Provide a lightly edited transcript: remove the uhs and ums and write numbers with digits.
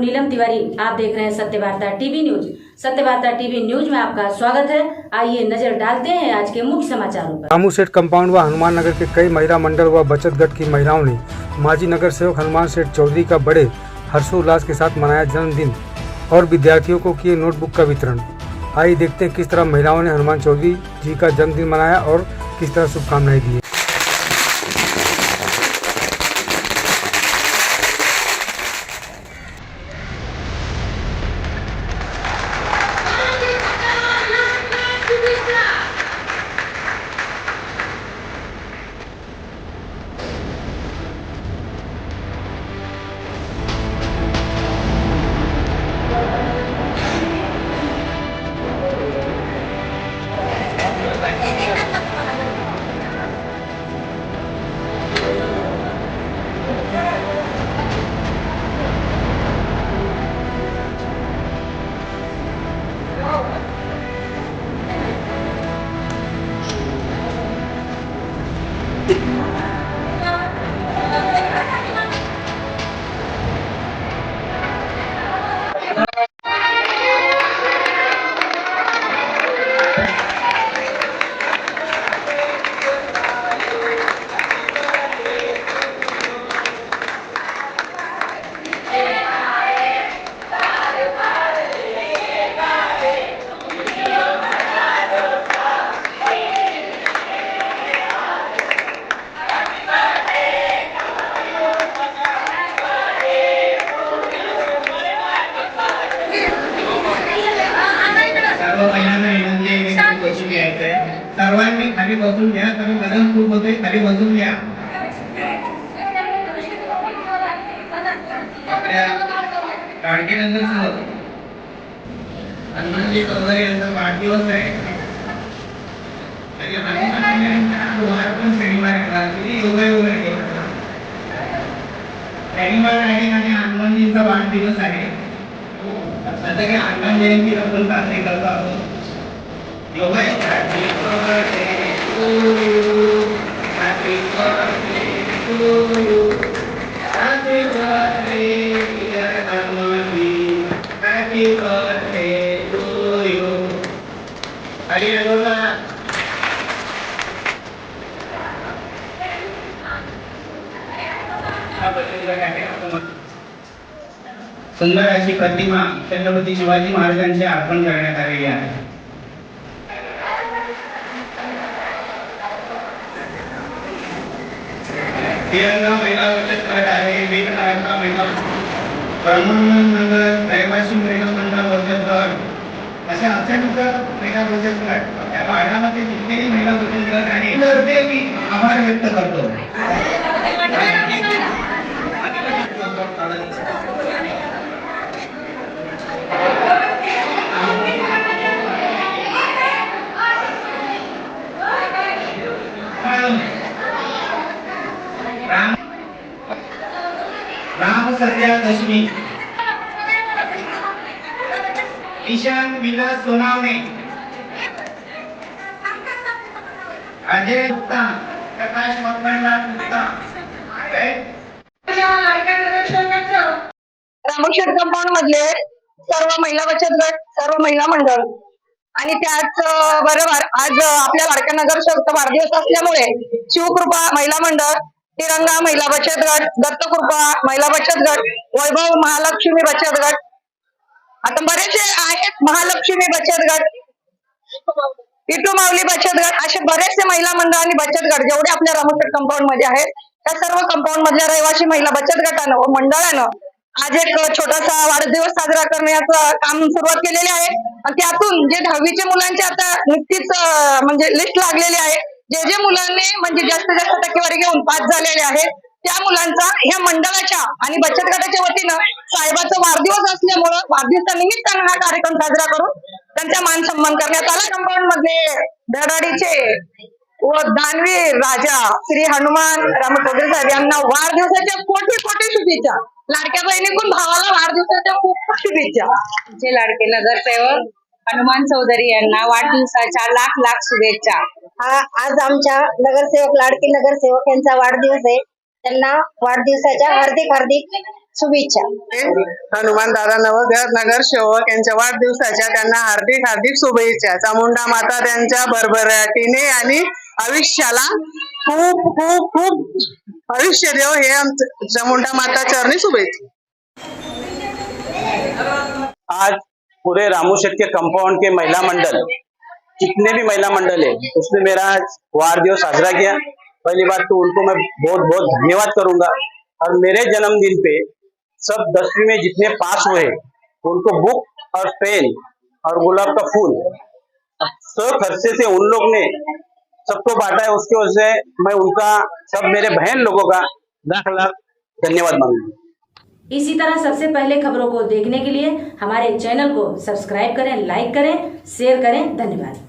नीलम तिवारी, आप देख रहे हैं सत्य वार्ता टीवी न्यूज। सत्य वार्ता टीवी न्यूज में आपका स्वागत है। आइए नजर डालते हैं आज के मुख्य समाचारों पर। रामू सेठ कंपाउंड व हनुमान नगर के कई महिला मंडल व बचत गट की महिलाओं ने माजी नगर सेवक हनुमान सेठ चौधरी का बड़े हर्षोल्लास के साथ मनाया जन्मदिन और विद्यार्थियों को किए नोटबुक का वितरण। आइए देखते हैं किस तरह महिलाओं ने हनुमान चौधरी जी का जन्मदिन मनाया और किस तरह शुभकामनाएं दी। सर्वांनी खाली बसून घ्या, कारण गरम खूप होते, खाली बसून घ्या। आपल्या लाडकेनंतर हनुमानजी चौधरी यांचा वाढदिवस आहे। हनुमानजींचा वाढदिवस आहे। आता काही हनुमान जयंती आपण साजरी करतो आहोत। Happy birthday to you. Happy birthday to you. Happy birthday, dear Hanumanji. Happy birthday to you. Hallelujah. सुंदर अशी प्रतिमा छत्रपती शिवाजी महाराजांच्या अर्पण करण्यात आलेली आहे। तिरंगा महिला बचत गट आहे, वीरनारायणचा महिला ब्रह्मानंदनगर रहिवासी महिला मंडळ बचत गट अशा असंख्य महिला बचत गट त्या वार्डामध्ये जितकेही महिला बचत गट आहे तर मी आभार व्यक्त करतो। राम सत्या दशमी ईशान विलास सोनावणे अजय गुप्ता प्रकाश मकरलाल गुप्ता रामोशेठ कंपाऊंड मधले सर्व महिला बचत गट, सर्व महिला मंडळ आणि त्याच बरोबर आज आपल्या लाडक्या नगरसेवक वाढदिवस असल्यामुळे शिवकृपा महिला मंडळ, तिरंगा महिला बचत गट, दत्तकृपा महिला बचत गट, वैभव महालक्ष्मी बचत गट, आता बरेचसे आहेत, महालक्ष्मी बचत गट, इटू माऊली बचत गट, असे बरेचसे महिला मंडळ आणि बचत गट जेवढे आपल्या रामोशेठ कंपाऊंड मध्ये आहेत त्या सर्व कंपाऊंड मधल्या रहिवासी महिला बचत गटानं व मंडळानं आज एक छोटासा वाढदिवस साजरा करण्याचं काम सुरुवात केलेले आहे आणि त्यातून जे 10वीचे मुलांचे आता नुकतीच म्हणजे लिस्ट लागलेली आहे, जे मुलांनी म्हणजे जास्तीत जास्त टक्केवारी घेऊन पास झालेले आहेत त्या मुलांचा ह्या मंडळाच्या आणि बचत गटाच्या वतीनं साहेबाचा वाढदिवस असल्यामुळं वाढदिवसा निमित्तानं हा कार्यक्रम साजरा करून त्यांचा मान सन्मान करण्यात आला। कंपाऊंड मध्ये धडाडीचे व दानवीर राजा श्री हनुमान रामचौधरी साहेब यांना वाढदिवसाच्या कोटी कोटी शुभेच्छा। लाडक्या बहिणीकडून भावाला वाढदिवसाच्या खूप शुभेच्छा। जे लाडके नगरसेवक हनुमान चौधरी यांना वाढदिवसाच्या लाख लाख शुभेच्छा। आज आमच्या नगरसेवक लाडके नगरसेवक यांचा वाढदिवस आहे, त्यांना वाढदिवसाच्या हार्दिक हार्दिक शुभेच्छा. हनुमान दादा नगर सेवक यांच्या वाढदिवसाच्या त्यांना हार्दिक हार्दिक शुभेच्छा. चामुंडा माता त्यांच्या भरभराटीने आणि आयुष्याला खूप खूप खूप आयुष्य देव हे आमचं चामुंडा माता चरणी शुभेच्छा. आज पूरे रामू शेठ के कंपाउंड के महिला मंडल, जितने भी महिला मंडल है, उसने मेरा वार दिवस साजरा किया. पहली बात तो उनको मैं बहुत बहुत धन्यवाद करूंगा. और मेरे जन्मदिन पे सब 10वीं में जितने पास हुए उनको बुक और पेन और गुलाब का फूल सब खर्चे से उन लोग ने सबको बांटा है. उसकी वजह से मैं उनका सब मेरे बहन लोगों का लाख लाख धन्यवाद मांगूंगा. इसी तरह सबसे पहले खबरों को देखने के लिए हमारे चैनल को सब्सक्राइब करें, लाइक करें, शेयर करें. धन्यवाद.